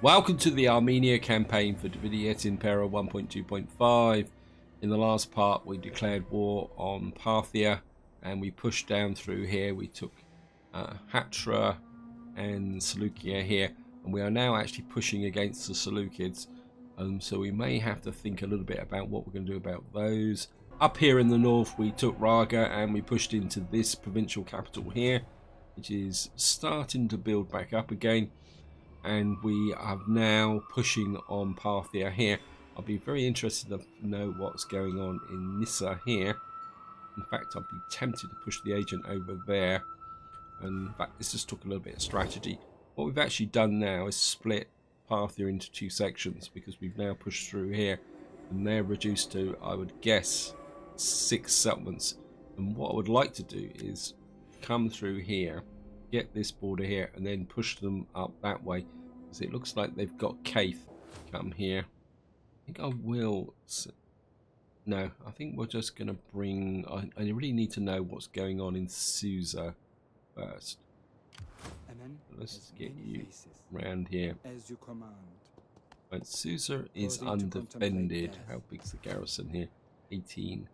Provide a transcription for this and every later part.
Welcome to the Armenia campaign for Et Impera 1.2.5. In the last part we declared war on Parthia and we pushed down through here. We took Hatra and Seleucia here, and we are now actually pushing against the Seleucids, so we may have to think a little bit about what we're going to do about those. Up here in the north we took Raga and we pushed into this provincial capital here, which is starting to build back up again. And we are now pushing on Parthia here. I'll be very interested to know what's going on in Nissa here. In fact, I'd be tempted to push the agent over there. And in fact, this just took a little bit of strategy. What we've actually done now is split Parthia into two sections, because we've now pushed through here. And they're reduced to, I would guess, 6 settlements. And what I would like to do is come through here, get this border here, and then push them up that way, because it looks like they've got Kaith come here. I think I will. No, I think we're just going to bring. I really need to know what's going on in Susa first. Let's get you around here. As you command. Right, Susa is undefended. How big's the garrison here? 18.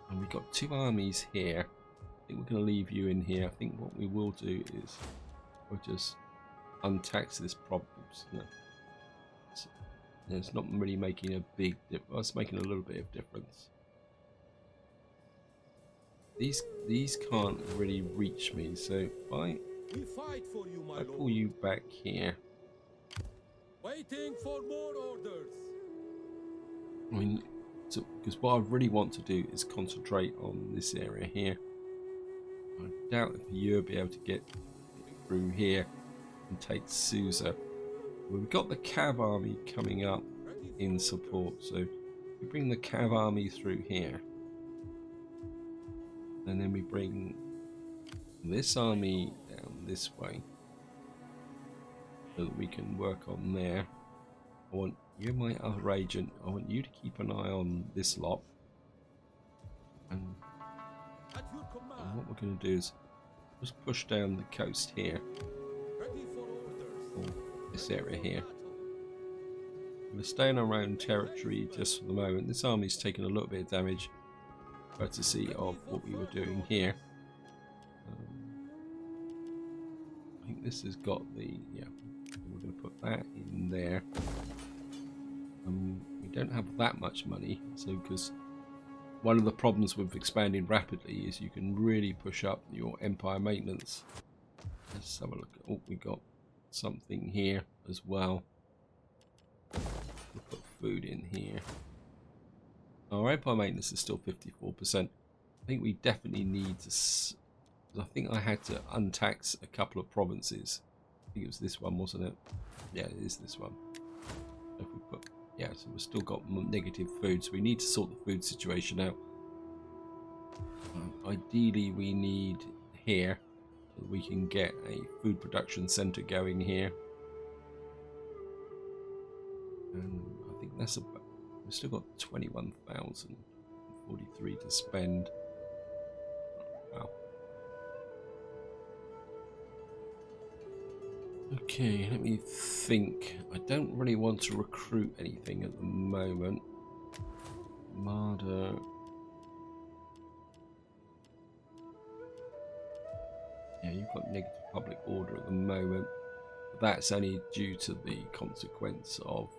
And we've got 2 armies here. I think we're going to leave you in here. I think what we will do is we'll just untax this problem. No. It's not really making a big difference. Well, it's making a little bit of difference. These can't really reach me, so if I pull you back here. Waiting for more orders. I mean, because what I really want to do is concentrate on this area here. I doubt if you'll be able to get through here and take Susa. We've got the Cav army coming up in support, so we bring the Cav army through here, and then we bring this army down this way so that we can work on there. I want you, my other agent, I want you to keep an eye on this lot, and what we're going to do is just push down the coast here, or this area here. I'm going to stay in our own territory just for the moment. This army's taken a little bit of damage, courtesy of what we were doing here. I think this has got the, yeah, we're going to put that in there. We don't have that much money, so because one of the problems with expanding rapidly is you can really push up your empire maintenance. Let's have a look. Oh, we got something here as well. We'll put food in here. Our empire maintenance is still 54%. I think we definitely need to. I think I had to untax a couple of provinces. I think it was this one, wasn't it? Yeah, it is this one. If we put, yeah, so we've still got negative food, so we need to sort the food situation out. Ideally, we need here so that we can get a food production center going here. And I think that's about. We've still got 21,043 to spend. Wow. Okay, let me think. I don't really want to recruit anything at the moment. Marder. Yeah, you've got negative public order at the moment. But that's only due to the consequence of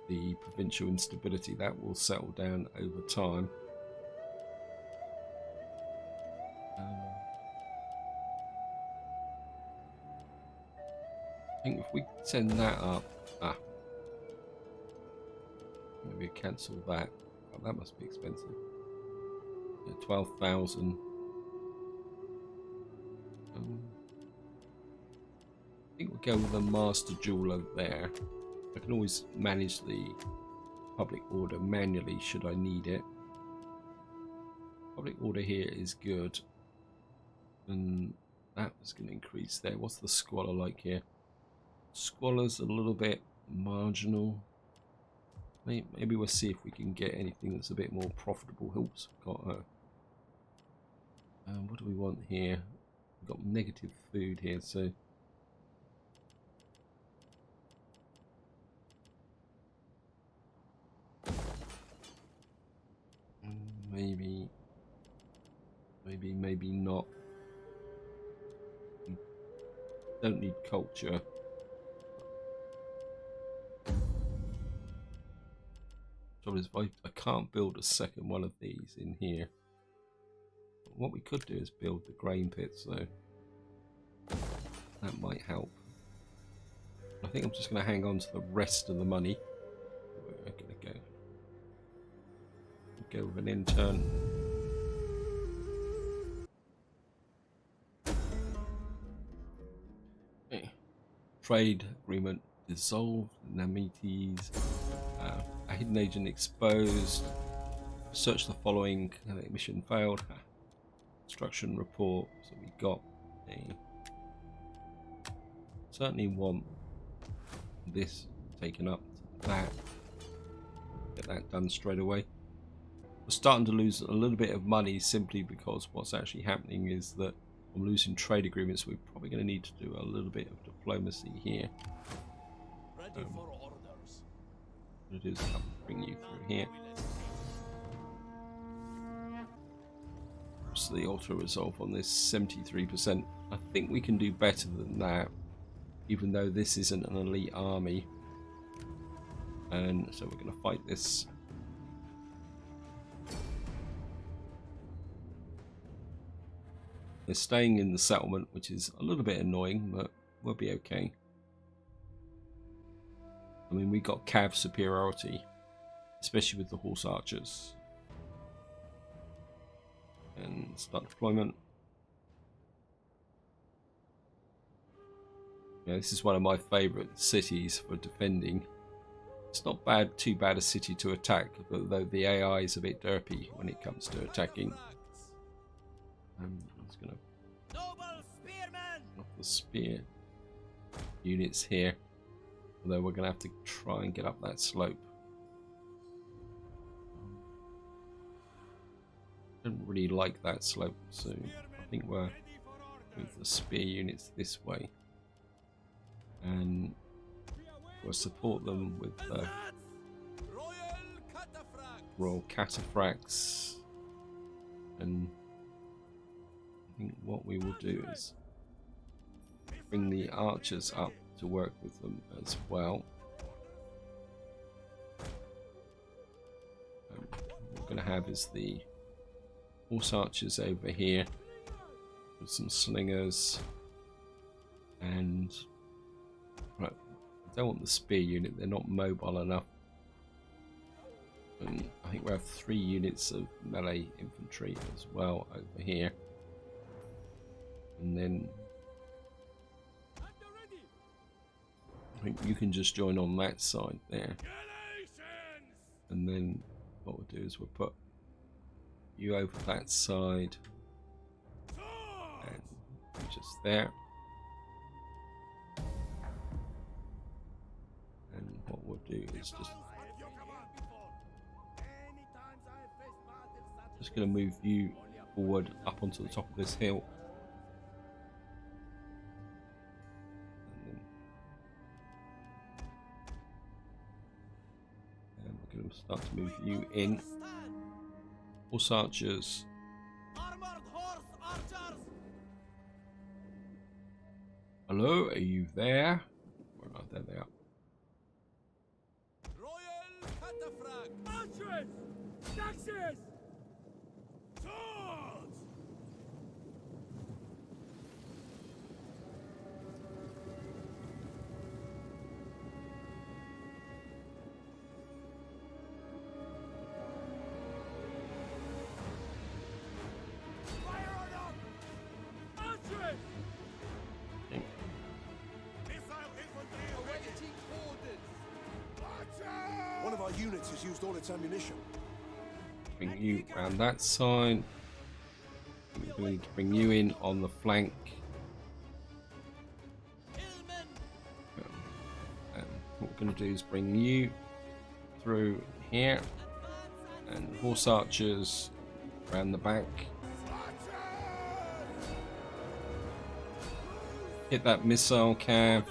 the provincial instability. That will settle down over time. I think if we send that up, maybe cancel that. Oh, that must be expensive. Yeah, 12,000. I think we'll go with a master jeweler there. I can always manage the public order manually should I need it. Public order here is good, and that was going to increase there. What's the squalor like here? Squalor's a little bit marginal. Maybe we'll see if we can get anything that's a bit more profitable. Oops, got her. What do we want here? We've got negative food here, so maybe not. We don't need culture. Trouble is, I can't build a second one of these in here. But what we could do is build the grain pits, though. That might help. I think I'm just going to hang on to the rest of the money. We're going to go with an intern. Okay. Trade agreement dissolved. Namites. A hidden agent exposed. Search the following. Mission failed. Instruction report. So we got a. Certainly want this taken up to that. Get that done straight away. We're starting to lose a little bit of money simply because what's actually happening is that I'm losing trade agreements. We're probably going to need to do a little bit of diplomacy here. Ready for orders. What it is, I'll bring you through here. So the auto resolve on this 73%. I think we can do better than that, even though this isn't an elite army. And so we're going to fight this. They're staying in the settlement, which is a little bit annoying, but we'll be okay. I mean, we got cav superiority, especially with the horse archers. And start deployment. Yeah, this is one of my favourite cities for defending. It's not bad, too bad a city to attack, though the AI is a bit derpy when it comes to attacking. I'm just gonna knock the spear units here, although we're gonna have to try and get up that slope. I don't really like that slope, so I think we'll move the spear units this way, and we'll support them with royal cataphracts. And I think what we will do is bring the archers up to work with them as well. What we're going to have is the horse archers over here with some slingers, and right, I don't want the spear unit, they're not mobile enough. And I think we have 3 units of melee infantry as well over here. And then I think you can just join on that side there. And then what we'll do is we'll put you over that side and just there. And what we'll do is just going to move you forward up onto the top of this hill. And we're going to start to move you in. Horse archers. Hello, are you there? Oh, there they are. Royal Cataphract. Archers! Taxes! Swords! Fire on them! Archers! Okay. Missile infantry awaiting orders! Archers! One of our units has used all its ammunition. Bring you around that side. We're going to bring you in on the flank. And what we're going to do is bring you through here, and horse archers around the back. Hit that missile cav.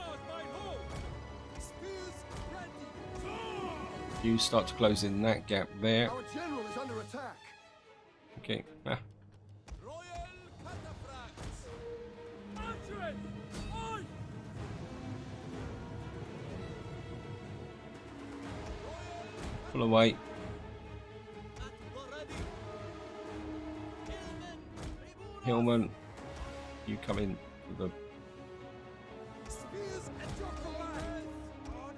You start to close in that gap there. Our general is under attack. Okay. Royal Pull away. Hillman, you come in for the Spears at your command! Orders!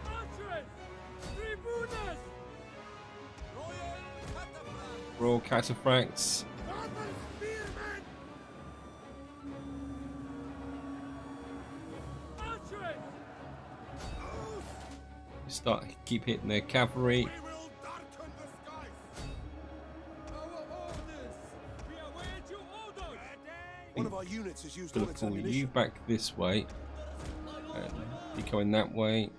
Archers! Tribunes! Royal Cataphracts. Northern spearmen! Archers! Keep hitting their cavalry. We will darken the skies! Our orders! We await your orders! One of our units has used Gonna all its pull you ammunition. back this way. And you going that way.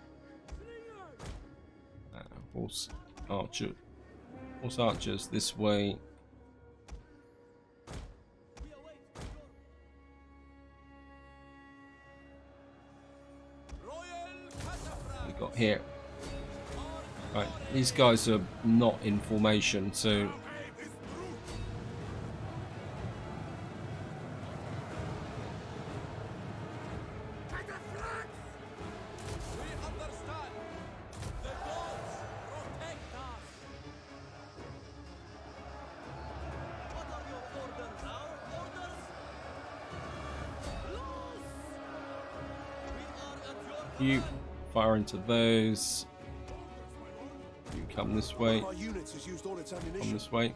Horse archers this way. We got here. Right, these guys are not in formation, so you fire into those. You come this way. One of our units has used all its Come ammunition. this way.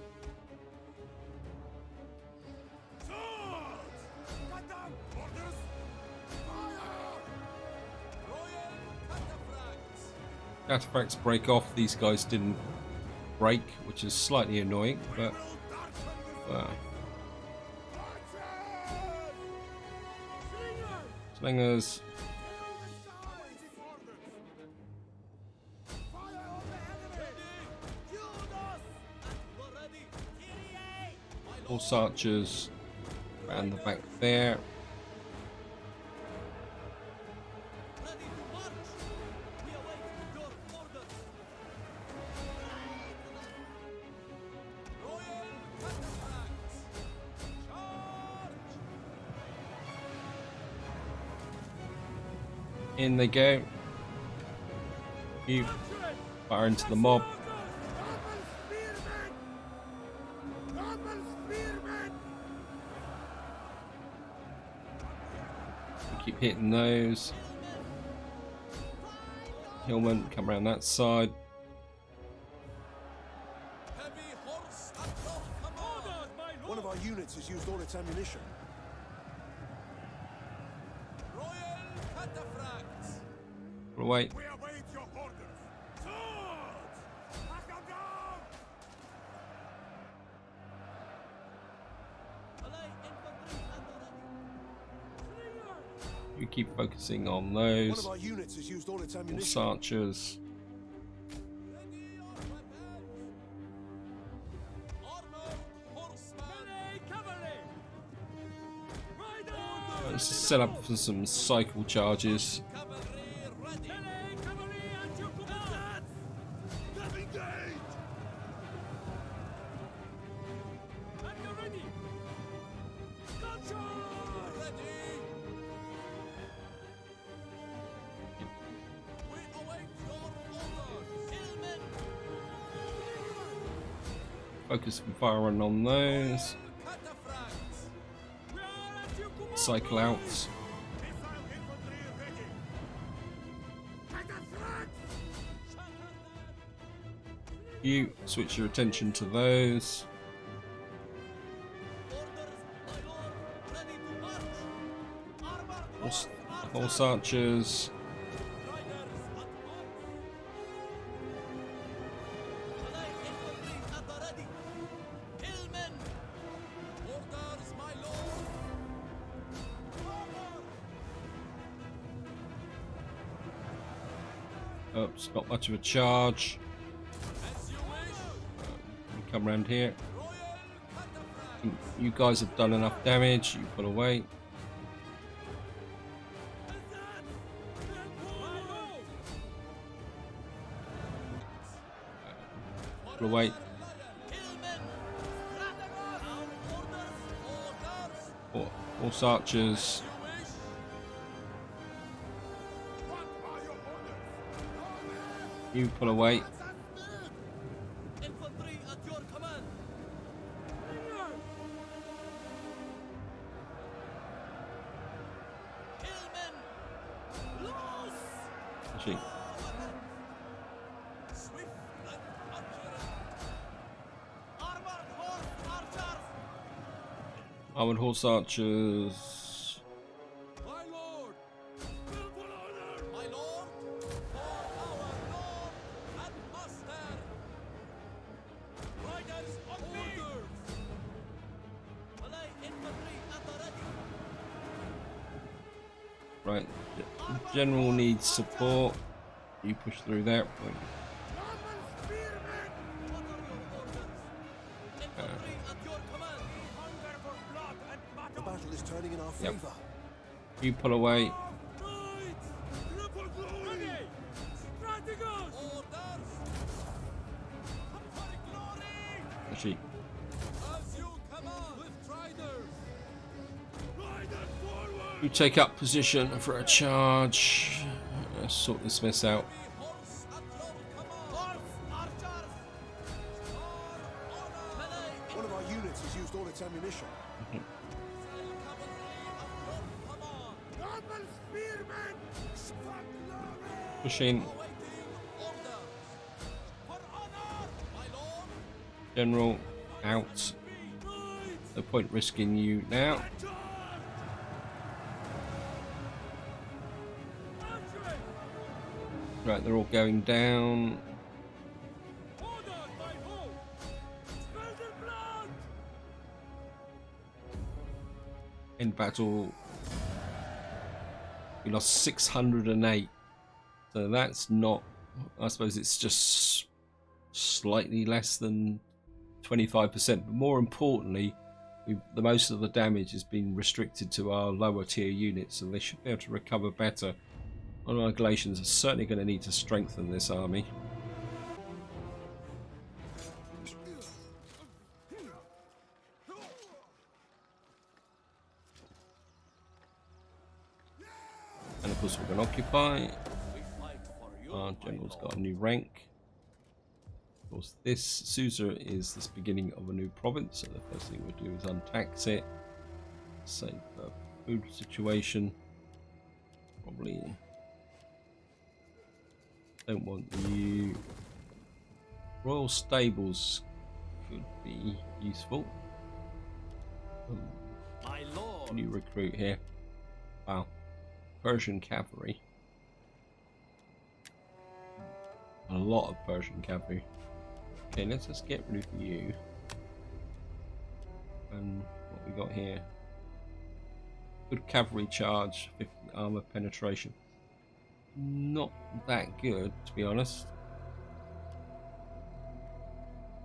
Cataphracts break off. These guys didn't break, which is slightly annoying, but slingers. Horse archers around the back there. In they go. You fire into the mob. Keep hitting those. Hillman, come around that side. One of our units has used all its ammunition. Pull away. We await your orders! Swords! Knock them down! You keep focusing on One those. of our units has used all its Horse ammunition. archers. Let's set up for some cycle charges. Focus and firing on those. Cycle out. You switch your attention to those. Horse archers. Oops, not much of a charge. We come around here. You guys have done enough damage. You pull away. Pull away. Horse archers. You pull away. Infantry at your command. Hillmen, loose. Actually, Swift and accurate. Armored horse archers. armored horse archers. My lord! Willful honor! My lord, for our lord and master. Riders on me. Malay infantry at the ready. Right. General needs support. You push through there. What are your orders? Infantry at your command. Hunger for blood and The battle! battle is turning in our Yep. favor. You pull away. Knights! Triple glory! Strategos! Orders. For glory. Actually, As you command with riders. Riders forward! you take up position for a charge. Sort this mess out. Horse at your command. Horse archers. For honor. Malay One of our units has used all its ammunition. cavalry at your command. Double spearmen! For glory! Pushing. Awaiting orders. For honor, my lord. General out. No point risking you now. Right, they're all going down. Ordered by whom? Spill the blood! In battle, we lost 608. So that's not, I suppose it's just slightly less than 25%. But more importantly, the most of the damage has been restricted to our lower tier units, so they should be able to recover better. Our Galatians are certainly going to need to strengthen this army. And of course we're going to occupy. We fight for you. Our general's got a new rank. Of course this Susa is the beginning of a new province, so the first thing we'll do is untax it. Save the food situation. Probably don't want you. Royal stables could be useful. My lord. New recruit here. Wow. Persian cavalry. A lot of Persian cavalry. Okay, let's just get rid of you. And what we got here? Good cavalry charge, 50 armor penetration. Not that good, to be honest.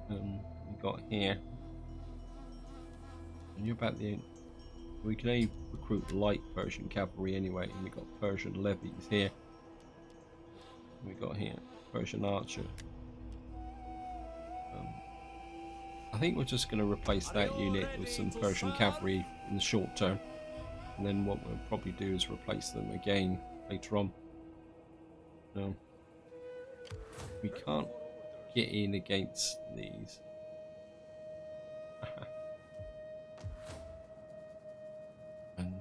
We got here. And you're about the. We can only recruit light Persian cavalry anyway, and we got Persian levies here. We got here Persian archer. I think we're just going to replace that unit with some Persian cavalry in the short term, and then what we'll probably do is replace them again later on. No, we can't get in against these. And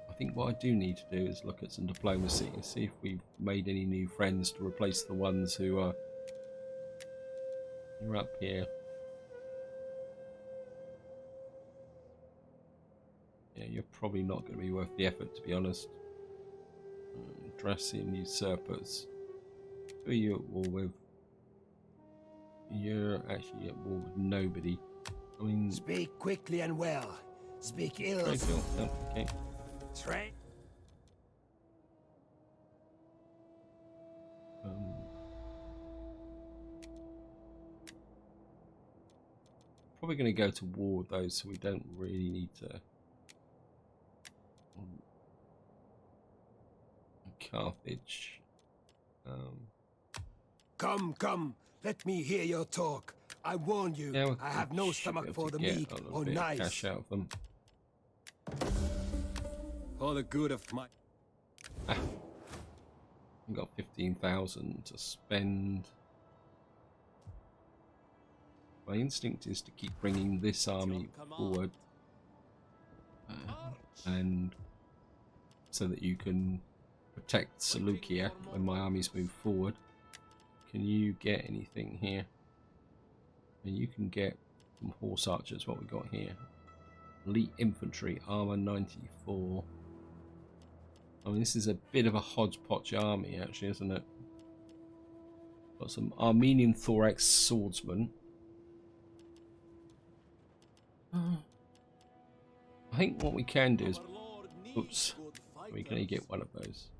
I think what I do need to do is look at some diplomacy and see if we've made any new friends to replace the ones who are up here. Yeah, you're probably not going to be worth the effort, to be honest. Dressing usurpers. Who are you at war with? You're actually at war with nobody. I mean, Speak quickly and well. Speak ill. Rachel, oh, okay. Train. Probably going to go to war with those, so we don't really need to. Carthage. Come. Let me hear your talk. I warn you, Yeah, I have no stomach for the meek or nice. Cash out of them. For the good of my... I've got 15,000 to spend. My instinct is to keep bringing this army forward, and so that you can protect Seleucia when my armies move forward. Can you get anything here? And you can get some horse archers. What we got here? Elite infantry, armor 94. I mean, this is a bit of a hodgepodge army, actually, isn't it? Got some Armenian thorax swordsmen. I think what we can do is, oops, we're going to get one of those,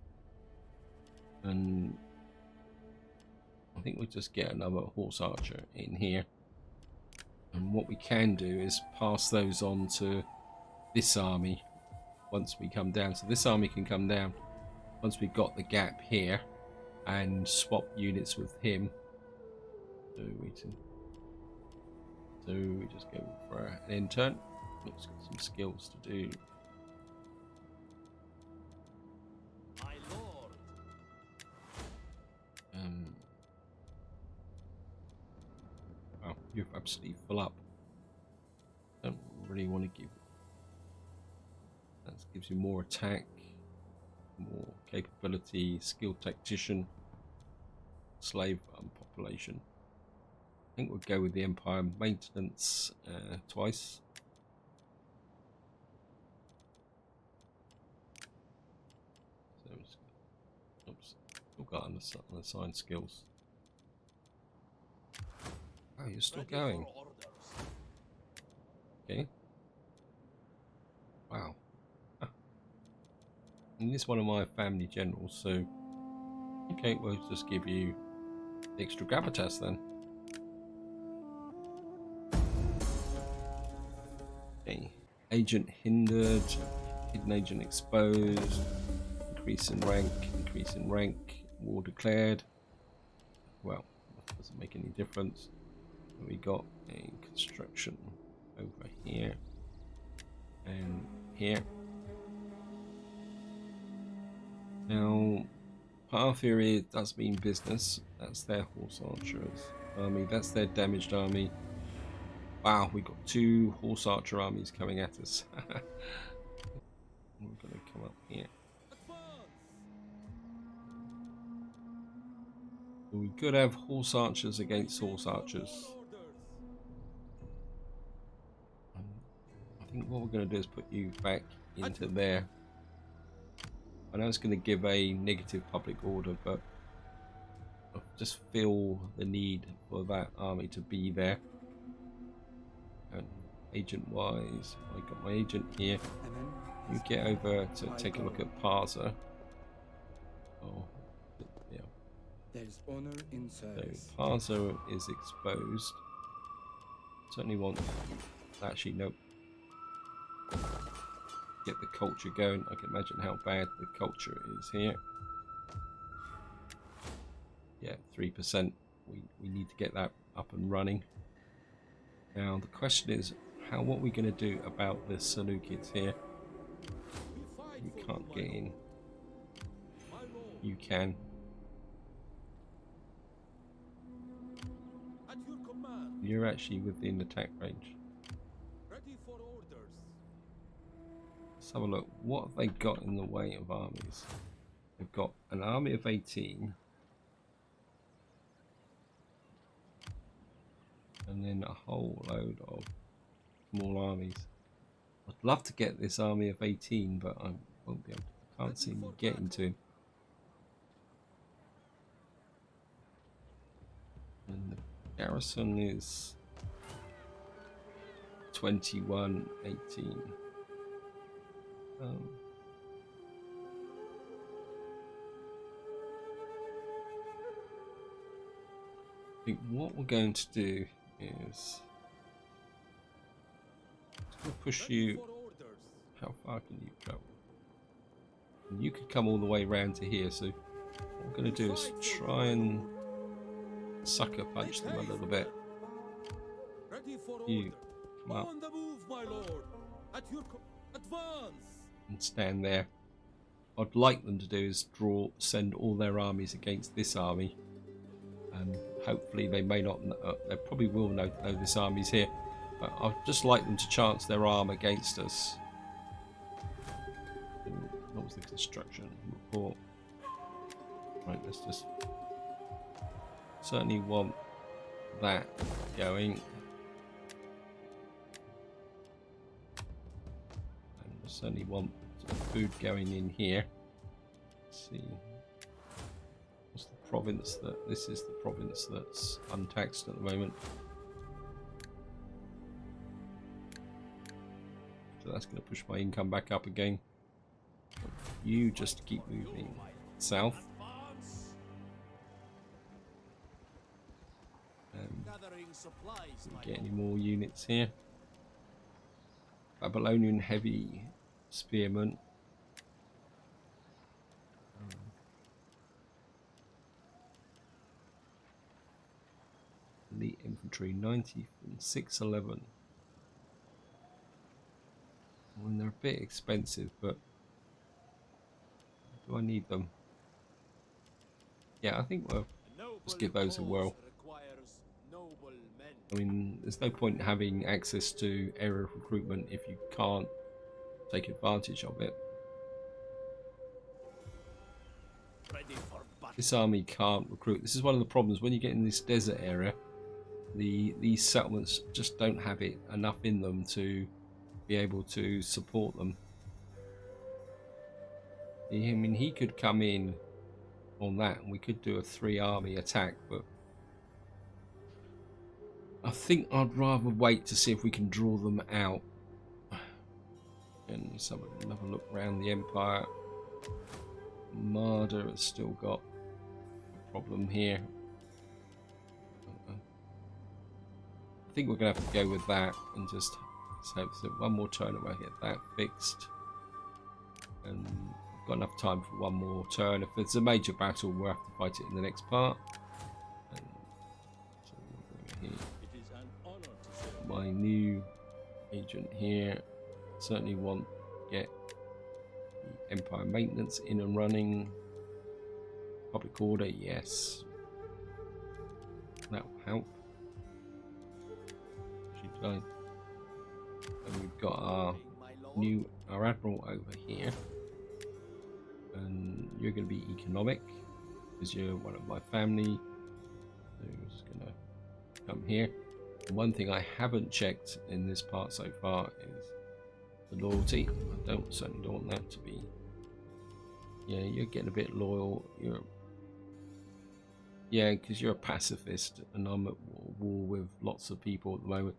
and I think we'll just get another horse archer in here. And what we can do is pass those on to this army once we come down. So this army can come down once we've got the gap here and swap units with him. So we just go for an intern. It's got some skills to do. My lord. Oh, you're absolutely full up. Don't really want to give. That gives you more attack, more capability, skilled tactician, slave population. I think we'll go with the Empire maintenance twice. So, oops, still got unassigned skills. Oh, you're still going. Okay. Wow. And this is one of my family generals, so okay, we'll just give you the extra gravitas then. Okay. Agent hindered, hidden agent exposed, increase in rank, war declared. Well, that doesn't make any difference. We got a construction over here and here. Now, Parthia does mean business. That's their horse archers army. That's their damaged army. Wow, we got 2 horse archer armies coming at us. We're going to come up here. We could have horse archers against horse archers. I think what we're going to do is put you back into there. I know it's going to give a negative public order, but I just feel the need for that army to be there. And agent wise, I got my agent here. You get over to take a look at Parsa. Oh, yeah. There's honor in service. So Parsa is exposed. Certainly want. Actually, nope. Get the culture going. I can imagine how bad the culture is here. Yeah, 3%. We need to get that up and running. Now the question is, what are we going to do about the Seleucids here? You can't get in. You can. At your command. You're actually within attack range. Ready for orders. Let's have a look. What have they got in the way of armies? They've got an army of 18. And then a whole load of small armies. I'd love to get this army of 18, but I won't be able to. I can't seem to get into him. And the garrison is 2118. I think what we're going to do is push you. How far can you go? And you could come all the way around to here, so what we're going to do is try and sucker punch them a little bit. Ready for You order. come up On the move, my lord. At your advance. and stand there. I'd like them to do is send all their armies against this army, and hopefully they may not. They probably will know this army's here, but I'd just like them to chance their arm against us. What was the construction report? Right, let's just certainly want that going. And I certainly want some food going in here. Let's see. What's the province that this is the province that's untaxed at the moment. So that's going to push my income back up again. You just keep moving south. Gathering supplies, my Get any more units here? Babylonian heavy spearmen. Elite infantry 90 from 611. I mean, they're a bit expensive, but do I need them? Yeah, I think we'll just give those a whirl. I mean, there's no point in having access to area of recruitment if you can't take advantage of it. This army can't recruit. This is one of the problems when you get in this desert area. These settlements just don't have enough in them to be able to support them. I mean, he could come in on that and we could do a 3-army attack, but I think I'd rather wait to see if we can draw them out. And let's have another look around the empire. Marder has still got a problem here. I think we're going to have to go with that and just hope that one more turn and we'll get that fixed. And I've got enough time for one more turn. If it's a major battle, we'll have to fight it in the next part. And so we'll go here. My new agent here. Certainly want to get the Empire maintenance in and running. Public order, yes. That will help. And we've got our admiral over here, and you're going to be economic because you're one of my family. So we're just going to come here. And one thing I haven't checked in this part so far is the loyalty. I certainly don't want that to be. Yeah, you're getting a bit loyal. Because you're a pacifist, and I'm at war with lots of people at the moment.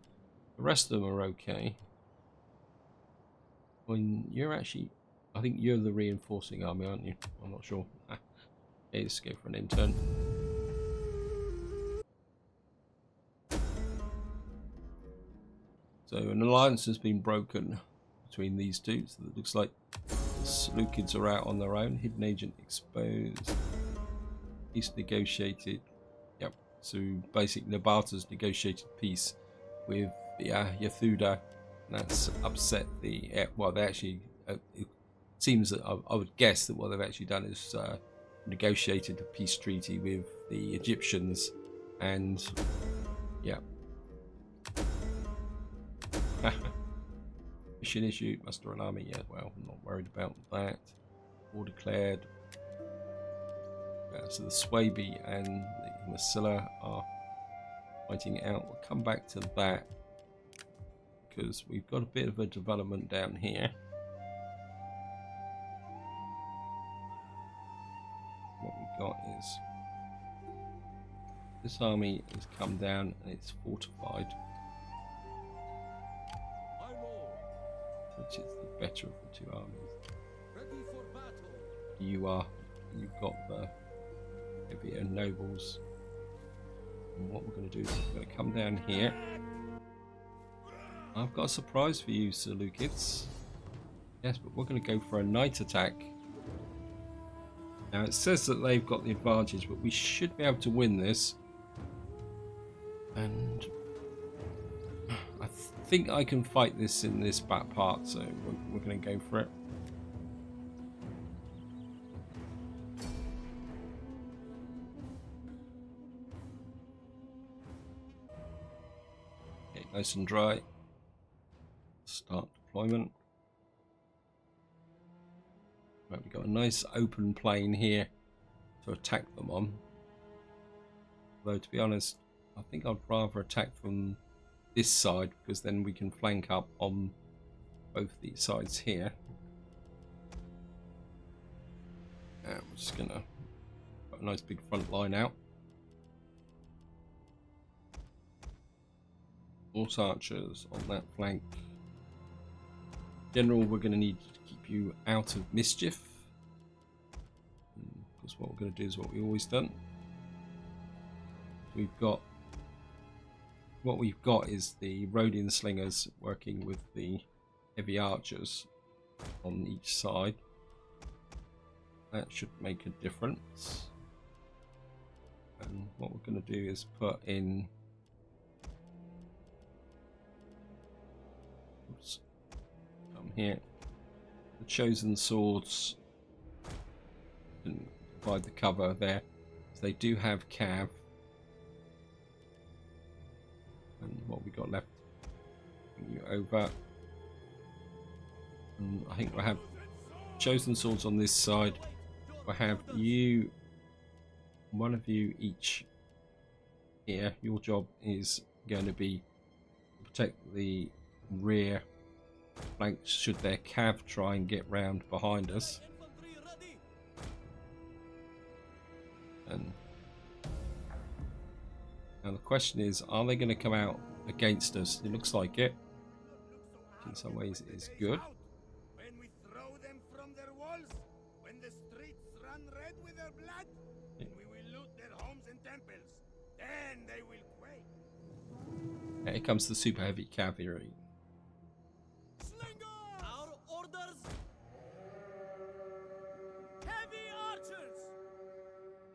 The rest of them are okay. When you're actually, I think you're the reinforcing army, aren't you? I'm not sure. Okay, let's go for an intern. So an alliance has been broken between these two. So it looks like the Seleucids are out on their own. Hidden agent exposed. Peace negotiated. Yep. So basically, Nabata's negotiated peace with Yathuda. That's upset the. Well, they actually. It seems that I would guess that what they've actually done is negotiated a peace treaty with the Egyptians, and yeah. Mission issued. Muster an army. Yeah. Well, I'm not worried about that. War declared. So the Swabi and the Masilla are fighting out. We'll come back to that because we've got a bit of a development down here. What we've got is this army has come down and it's fortified, which is the better of the two armies. Ready for battle. You've got the heavier nobles. And what we're going to do is we're going to come down here. I've got a surprise for you, Seleucids. Yes, but we're going to go for a night attack. Now it says that they've got the advantage, but we should be able to win this. And I think I can fight this in this back part, so we're going to go for it. nice and dry. Start deployment. Right, we've got a nice open plain here to attack them on. Though to be honest, I think I'd rather attack from this side because then we can flank up on both these sides here. And we're just gonna put a nice big front line out. Horse archers on that flank. General, we're going to need to keep you out of mischief, because what we're going to do is what we've always done. What we've got is the Rhodian slingers working with the heavy archers on each side. That should make a difference. And what we're going to do is put in. Oops. Come here. The chosen swords can provide the cover there. So they do have cav. And what we got left, bring you over. And I think we'll have chosen swords on this side. We'll have you, one of you each here. Your job is going to be to protect the rear flanks should their cav try and get round behind us. And now the question is, are they going to come out against us? It looks like it. In some ways it is good. When we throw them from their walls, when the streets run red with their blood, and we will loot their homes and temples, then they will quake. Now here comes the super heavy cavalry. Our orders. Heavy archers.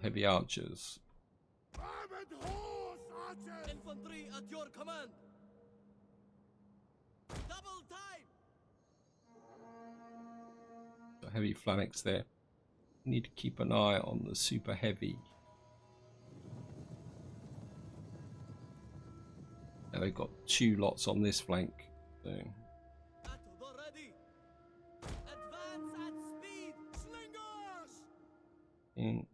Heavy archers. Armored horse archers! Infantry at your command. Double time. So heavy phalanx there. Need to keep an eye on the super heavy. Now they've got two lots on this flank. So At the ready. Advance at speed. Slingers. in.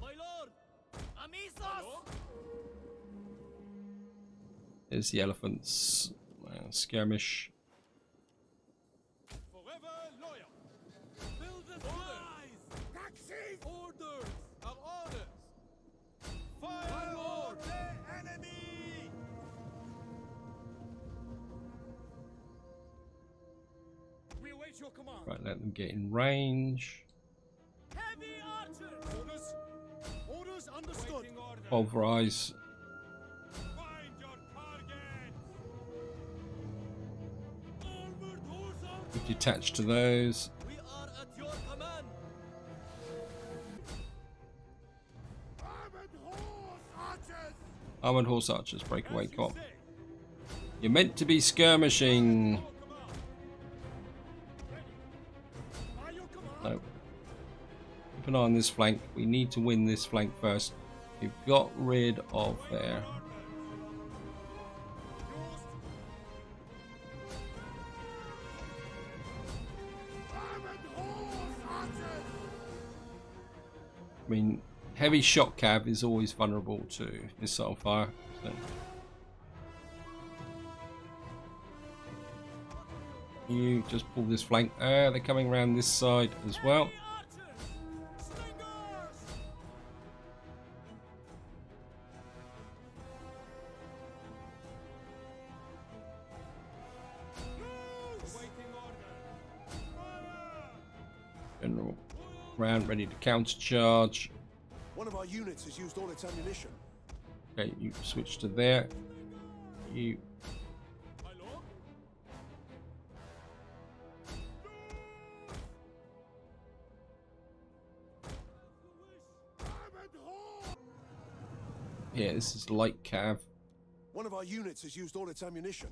My lord. Amisos. There's the elephants. Skirmish. Forever loyal. Build the rise. Taxis. Orders. Our orders. Fire on the enemy. We await your command. Right, let them get in range. Heavy archers. Orders. Orders understood. Waiting order. Pulverize. Find your targets. Armored horse archers. Detach to those. We are at your command. Armored horse archers. Armored horse archers, breakaway cop. You're meant to be skirmishing. No. Keep an eye on this flank. We need to win this flank first. We've got rid of their. I mean, heavy shot cav is always vulnerable to missile fire. So. You just pull this flank. They're coming around this side as well. General round ready to counter charge. One of our units has used all its ammunition. Okay, you switch to there. You yeah, this is light cav. One of our units has used all its ammunition.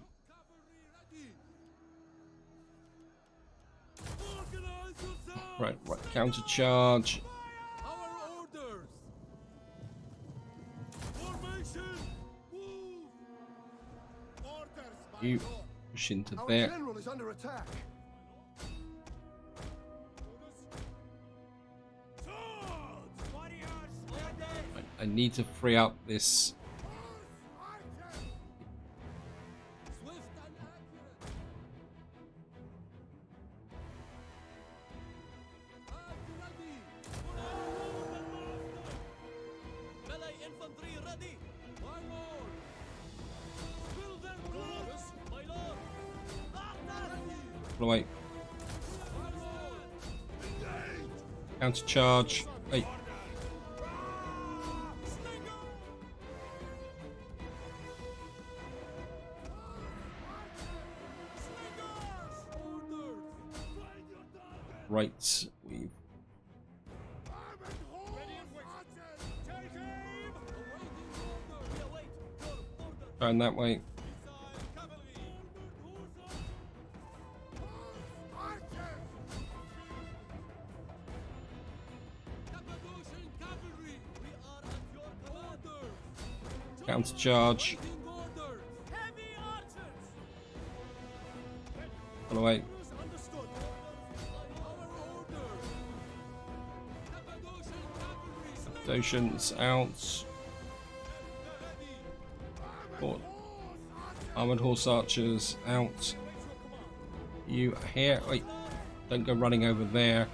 Right, counter charge. Our orders. Formation. Move. You push into Our there. general is under attack. Swords! Warriors, ready! I need to free up this. Swift and accurate. At ready. Melee infantry ready. My lord. Fill their ranks. My lord. Ready. Wait. My lord. Counter charge. Hey. Right. We've gone that way. Counter charge. On the way. Cappadocians out. Armored horse archers out. You here? Wait, don't go running over there.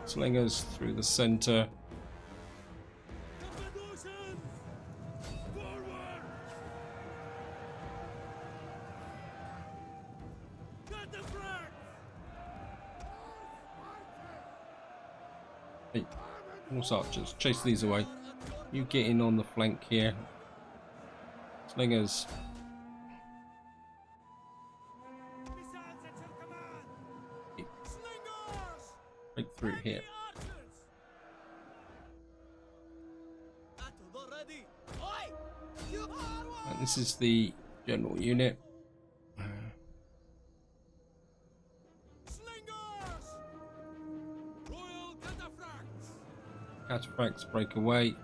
Slingers through the center. Hey, horse archers, chase these away. You get in on the flank here. Slingers. Break through here. And this is the general unit. Cataphracts break away.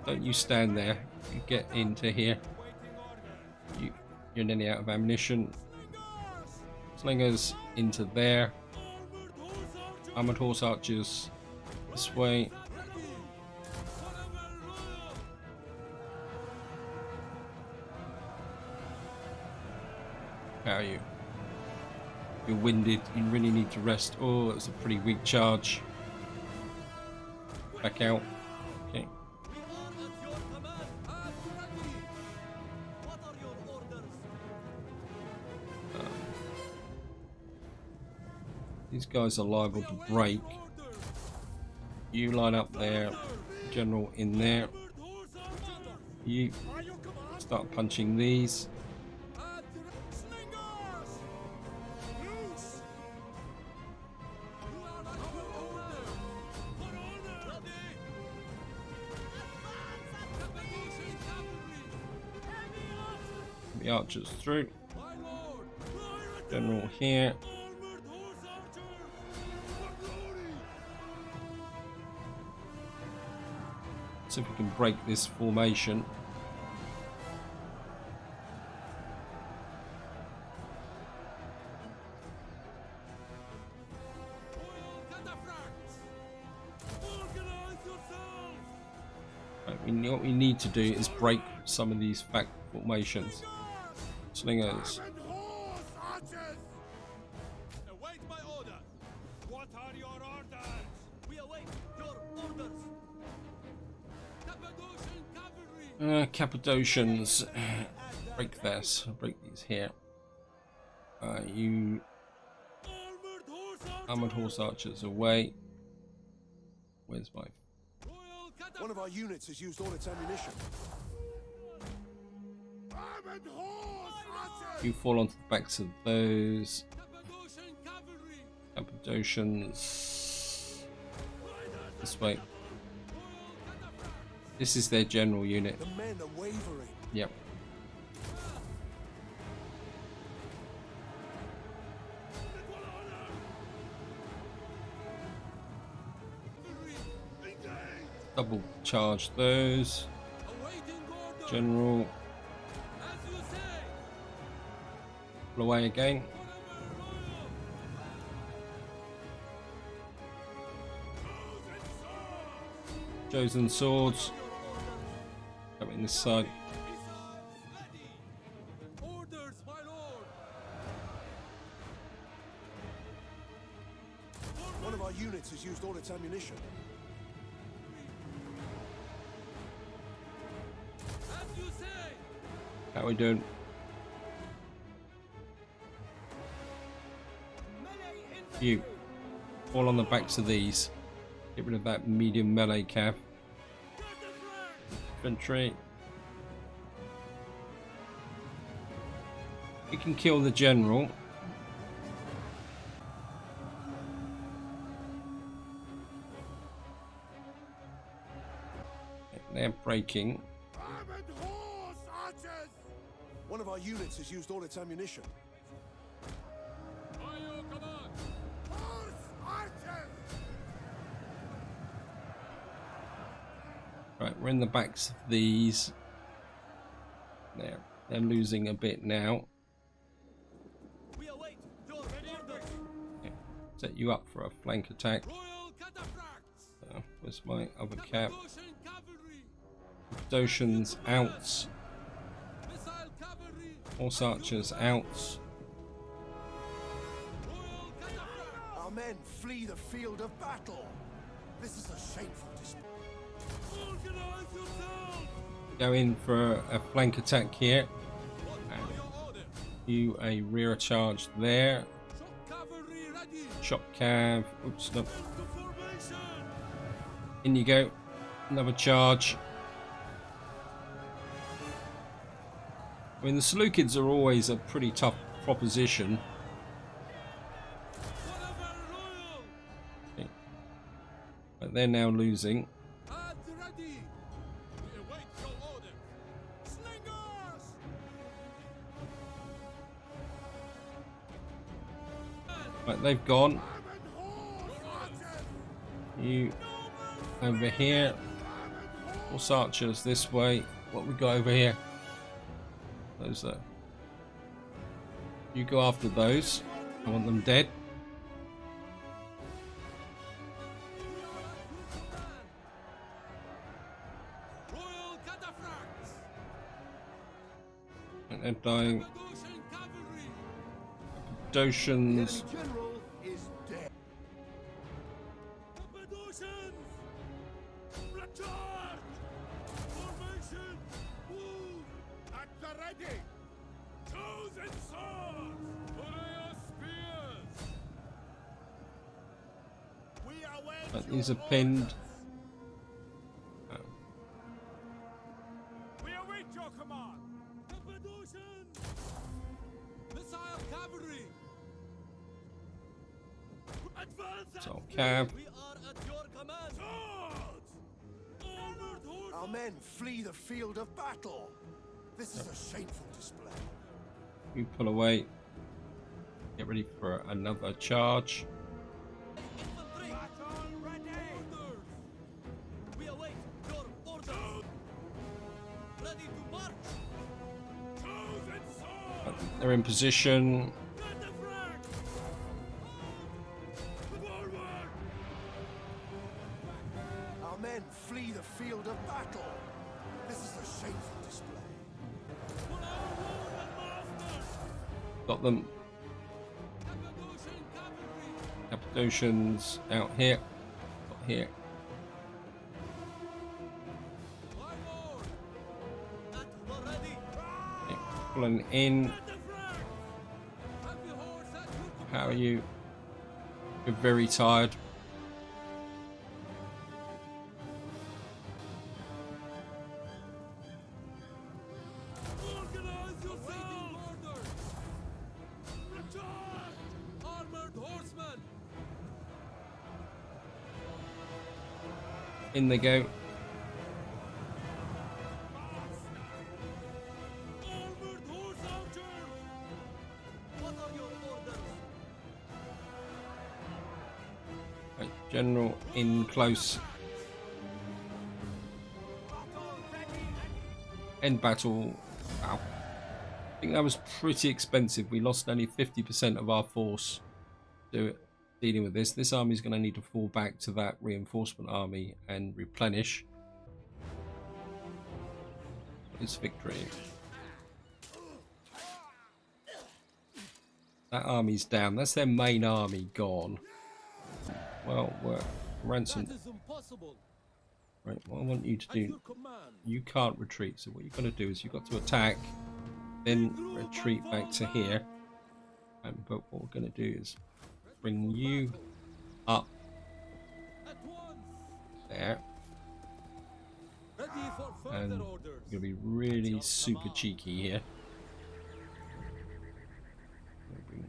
Don't you stand there. You get into here. You're nearly out of ammunition. Slingers into there. Armored horse archers this way. How are you? You're winded. You really need to rest. Oh, it's a pretty weak charge. Back out. Okay. These guys are liable to break. You line up there, general in there. You start punching these. The archers through. General here. See if we can break this formation. Right, what we need to do is break some of these formations. Slingers. Await my order. What are your orders? We await your orders. Cappadocian cavalry. Cappadocians. Break this. Break these here. You armored horse archers away. Where's my? One of our units has used all its ammunition. You fall onto the backs of those Cappadocians. This way. This is their general unit. The men are wavering. Yep. Double charge those. Awaiting order. General. As you say. Pull away again. Chosen swords. Coming this side. Orders, my lord. One of our units has used all its ammunition. As you say. How we doing? You. All on the backs of these. Get rid of that medium melee cav. Infantry. We can kill the general. They're breaking. Armored horse archers! One of our units has used all its ammunition. By your command. Horse archers! Right, we're in the backs of these. There, they're losing a bit now. We await your orders. Yeah. Set you up for a flank attack. Royal cataphracts. Where's my other cap? Cappadocian cavalry. Cappadocians out. Missile cavalry. Horse archers out. Royal cataphracts. Our men flee the field of battle. This is a shameful display. Organize yourself. Go in for a flank attack here. What are your orders? You a rear charge there. Shock cavalry ready. Shock cav. Oops, no. To formation. In you go. Another charge. I mean, the Seleucids are always a pretty tough proposition. Whatever royal. But they're now losing. At ready. We await your orders. Slingers. Right, they've gone. Armored horse archers! You over here. Horse archers this way. What we got over here? Those there. You go after those. I want them dead. Royal cataphracts. And they're dying. Cappadocian cavalry. Cappadocians. General is dead. Cappadocians. Recharge. Formation. Move. At the ready! Chosen swords. Warrior spears. We await Right, your these are pinned. orders. We await your command! Cappadocians. Missile cavalry. Advance. So cav. We are at your command. Swords. Armored horse. Our men flee the field of battle. This is a shameful display. You pull away. Get ready for another charge. Infantry. Battle ready! Orders. We await your orders. Ready to march. Chosen sword. They're in position. Cataphracts. Forward. Our men flee the field of battle. This is a shameful display. For our lord and master. Got them. Cappadocian cavalry. Cappadocians out here. Got here. My lord. At the ready. Okay, pulling in. Cataphracts. Happy horse at your How are you? You're very tired. Organize yourself! Orders! Recharge! Armored horsemen! In they go. Right, general in close. End battle. Wow. I think that was pretty expensive. We lost only 50% of our force dealing with this. This army is going to need to fall back to that reinforcement army and replenish. It's victory. That army's down. That's their main army gone. Well, we're ransomed. That is impossible. Right, what I want you to At do, your command. you can't retreat. So what you've got to do is you've got to attack, then retreat back to here. But what we're going to do is bring you up At once. there. Ready for further And orders. we're going to be really super cheeky here. Bring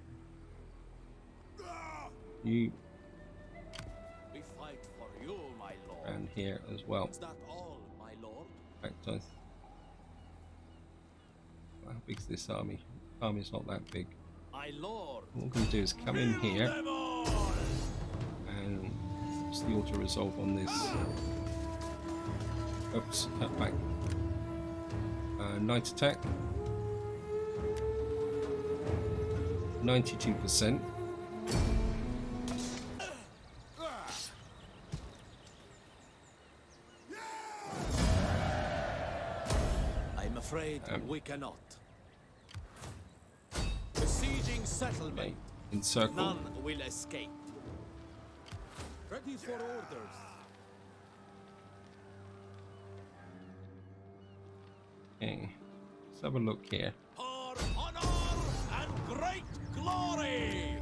you We fight for you, my lord. around here as well. Is that all, my lord? Back to how big's this army? Army's not that big. My lord. What we're going to do is come in here and what's the auto resolve on this? Oops, cut back. Night attack. 92%. I'm afraid we cannot. Besieging settlement. Okay, encircle. None will escape. Ready for orders. Okay, let's have a look here. For honor and great glory.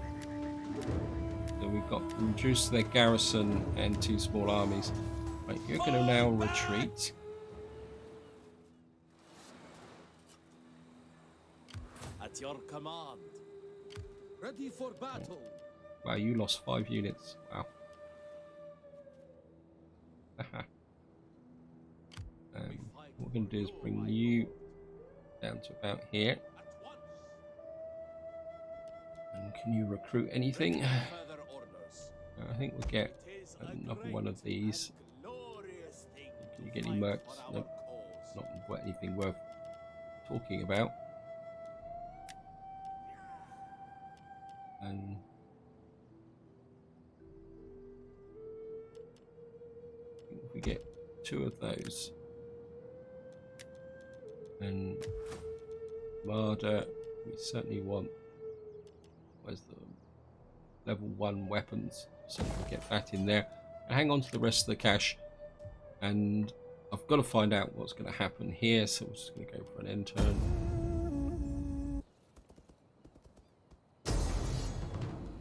So we've got reduced their garrison and 2 small armies. Right, you're going to now retreat. At your command. Ready for battle. Wow, you lost 5 units. Wow. What we're going to do is bring you down to about here. At once. And can you recruit anything? Further orders. I think we'll get It is a another great one of these. and glorious thing Can you to get any fight mercs? for Nope. our cause. Not anything worth talking about. And if we get 2 of those, and Marder, we certainly want. Where's the level 1 weapons? So we'll get that in there. And hang on to the rest of the cash. And I've got to find out what's going to happen here, so we're just going to go for an end turn.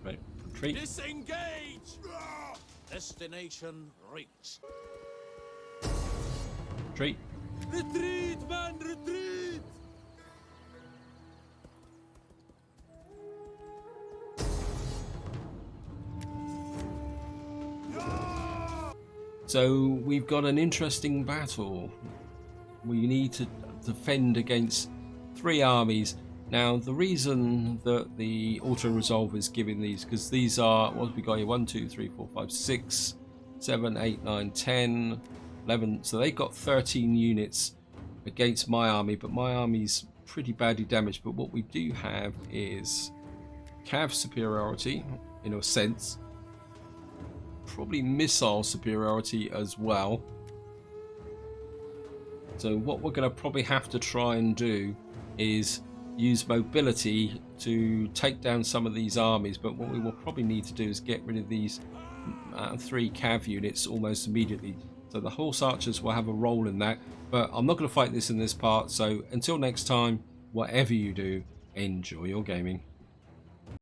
Right, retreat. Disengage! Destination reached. Retreat. Retreat, man, retreat! So we've got an interesting battle. We need to defend against 3 armies. Now the reason that the auto resolve is giving these, because these are, what have we got here? 1, 2, 3, 4, 5, 6, 7, 8, 9, 10, 11. So they've got 13 units against my army, but my army's pretty badly damaged. But what we do have is cav superiority in a sense. Probably missile superiority as well. So what we're going to probably have to try and do is use mobility to take down some of these armies, but what we will probably need to do is get rid of these 3 cav units almost immediately. So the horse archers will have a role in that, but I'm not going to fight this in this part. So until next time, whatever you do, enjoy your gaming.